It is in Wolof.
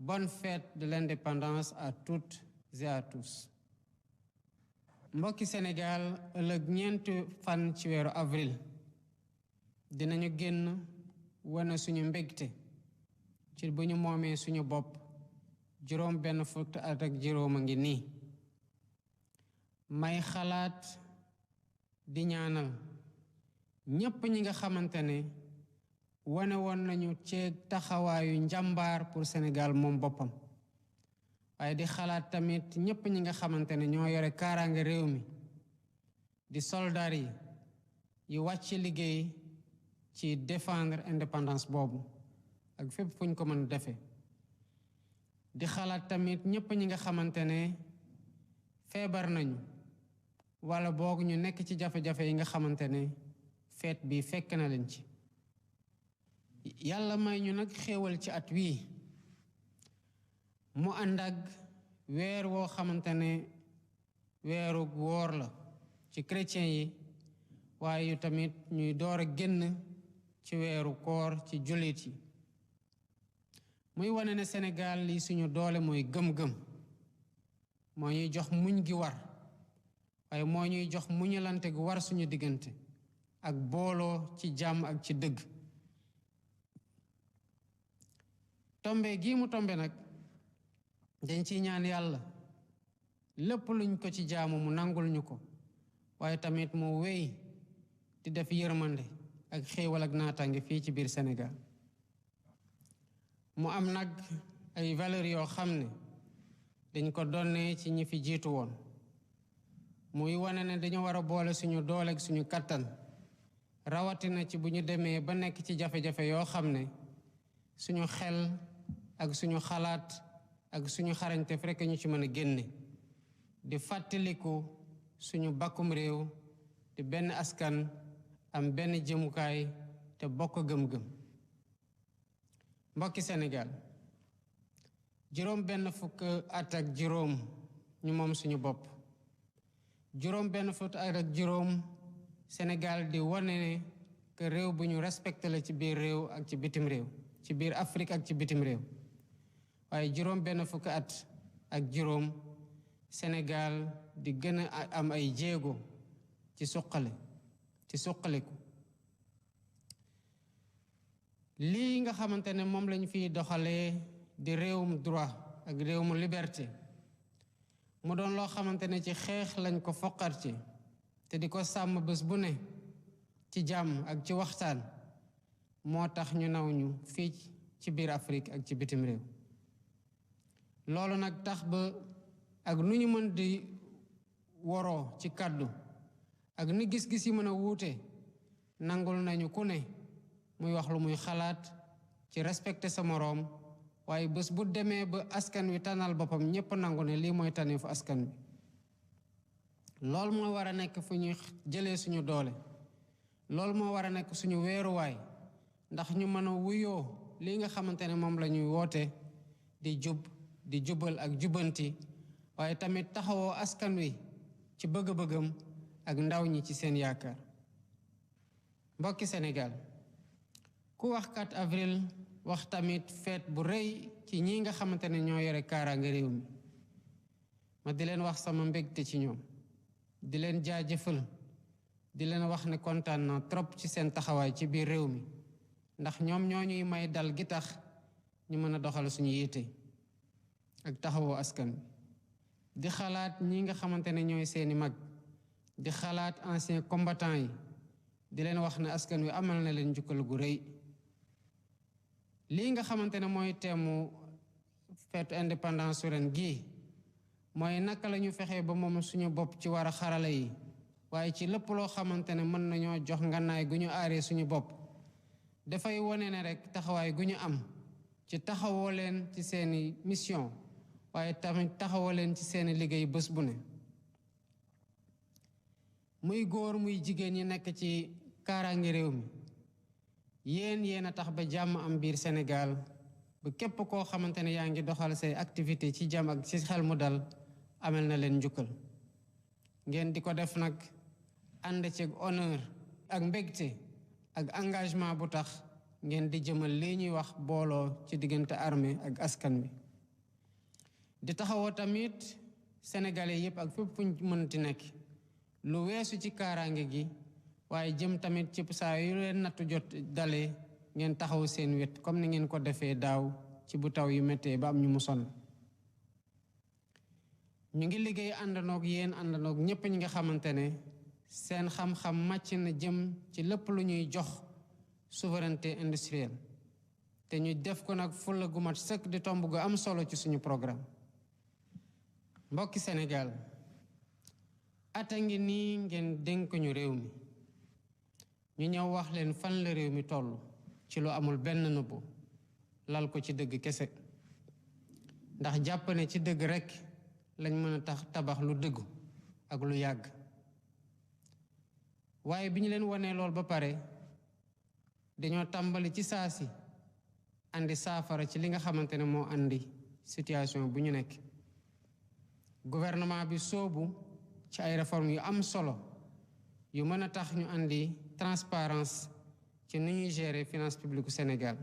Bonne fête de l'indépendance à toutes et à tous. Mbokki Sénégal ëllëg ñeenti fan ci weeru avril dinañu génn wane suñu mbégte ci bu ñu moomee suñu bopp juróom benn fukki at ak juróom a ngi nii. May xalaat di ñaanal ñépp ñi nga xamante ne wane woon nañu ci taxawaayu njàmbaar pour Sénégal moom boppam, waaye di xalaat tamit ñépp ñi nga xamante ne ñoo yore kaaraange réew mi di soldaar yi wàcc liggéey ci défendre indépendance boobu ak fépp fu ñu ko mën a defee. Di xalaat tamit ñépp ñi nga xamante ne feebar nañu wala boog ñu nekk ci jafe-jafe yi nga xamante ne feet bi fekk na leen ci. Yàlla may ñu nag xéewal ci at wii mu ànd ak weer woo xamante ne weeru woor la ci chrétien yi, waaye yu tamit ñuy door a génn ci weeru koor ci jullit yi. Muy wane ne Sénégal li suñu doole mooy gëm-gëm, moo ñuy jox muñ gi war, waaye moo ñuy jox muñalante gu war suñu diggante ak booloo ci jàmm ak ci dëgg. Tombe gii mu tombe nag dañ ciy ñaan yàlla lépp luñ ko ci jaamu mu nangul ñu ko, waaye tamit mu wéy di def yërmande ak xéewal ak naataange fii ci biir Sénégal. Mu am nag ay valeurs yoo xam ne dañ ko donnee ci ñi fi jiitu woon, muy wane ne dañu war a boole suñu doole ak suñu kattan, rawatina ci bu ñu demee ba nekk ci jafe-jafe yoo xam ne suñu xel ak suñu xalaat ak suñu xarañte rekk ñu ci mën a génne, di fàttaliku suñu bakkum réew di benn askan am benn jëmukaay te bokk gëm-gëm. Mbokki Sénégal, juróom benn fukk at ak juróom ñu moom suñu bopp, juróom benn fukk at ak juróom Sénégal di wane ne que réew bu ñu respecté la ci biir réew ak ci bitim réew, ci biir Afrique ak ci bitim réew. waaye juróom benn fukk at ak juróom Sénégal di gën a am ay jéego ci suqaliku. lii nga xamante ne moom lañu fiy doxalee di réewum droit ak réewum liberté mu doon loo xamante ne ci xeex lañ ko foqar ci te di ko sàmm bés bu ne ci jàmm ak ci waxtaan, moo tax ñu naw ñu fii ci biir Afrique ak ci bitim réew. Loolu nag tax ba ak nu ñu mën di woroo ci kàddu ak ni gis-gis yi mën a wuute, nangul nañu ku ne muy wax lu muy xalaat ci respecté sa moroom, waaye bés bu demee ba askan wi tànnal boppam ñépp nangu ne lii mooy tànneefu askan wi. loolu moo war a nekk fu ñuy jëlee suñu doole, loolu moo war a nekk suñu weeruwaay, ndax ñu mën a wuyoo lii nga xamante ne moom la ñuy woote di jub di jubal ak jubanti, waaye tamit taxawoo askan wi ci bëgg-bëggam ak ndaw ñi ci seen yaakaar. Mbokki Sénégal, ku wax 4 avril wax tamit fête bu rëy ci ñi nga xamante ne ñoo yore kaaraange réew mi. ma di leen wax sama mbégte ci ñoom, di leen jaajëfal, di leen wax ne kontaan na trop ci seen taxawaay ci biir réew mi, ndax ñoom ñoo ñuy may dal gi tax ñu mën a doxal suñu yitte ak taxawoo askan bi. di xalaat ñi nga xamante ne ñooy seeni mag, di xalaat anciens combattants yi, di leen wax ne askan wi amal na leen njukkal gu rëy. lii nga xamante ne mooy teemu feetu indépendance su ren gii mooy naka la ñu fexee ba moom suñu bopp ci war a xarala yi, waaye ci lépp loo xamante ne mën nañoo jox ngànnaay gu ñu aaree suñu bopp. dafay wone ne rekk taxawaay gu ñu am ci taxawoo leen ci seeni mission, waaye tamit taxawoo leen ci seeni liggéey bés bu ne. muy góor muy jigéen ñi nekk ci kaaraange réew mi, yéen a tax ba jàmm am biir Sénégal, ba képp koo xamante ne yaa ngi doxal say activité ci jàmm ak ci xel mu dal amel na leen njukkal. ngeen di ko def nag ànd ci honneur ak mbégte ak engagement bu tax ngeen di jëmal lii ñuy wax booloo ci diggante armée ak askan bi. di taxawoo tamit sénégalais yépp ak fépp fuñ mënti nekk lu weesu ci kaaraange gi waaye jëm tamit ci saa yu leen nattu jot dalee ngeen taxaw seen wet comme ni ngeen ko defee daaw ci bu taw yu méttee ba am ñu mu sonn ñu ngi liggéey àndanoog yéen àndanoog ñépp ñi nga xamante ne seen xam-xam màcc na jëm ci lépp lu ñuy jox souveraineté industrielle te ñu def ko nag fulla gu mat sëkk di tomb gu am solo ci suñu programme mbokki Sénégal ata ngi nii ngeen dénk ñu réew mi ñu ñëw wax leen fan la réew mi toll ci lu amul benn nëbbu lal ko ci dëgg kese ndax jàpp ne ci dëgg rekk lañ mën a tabax lu dëggu ak lu yàgg waaye bi ñu leen wonee lool ba pare dañoo tàmbali ci saasi andi saafara ci li nga xamante ne moo andi situation bu ñu nekk gouvernement bi soobu ci ay réformes yu am solo yu mën a tax ñu andi transparence ci ni ñuy gérer finance publique Sénégal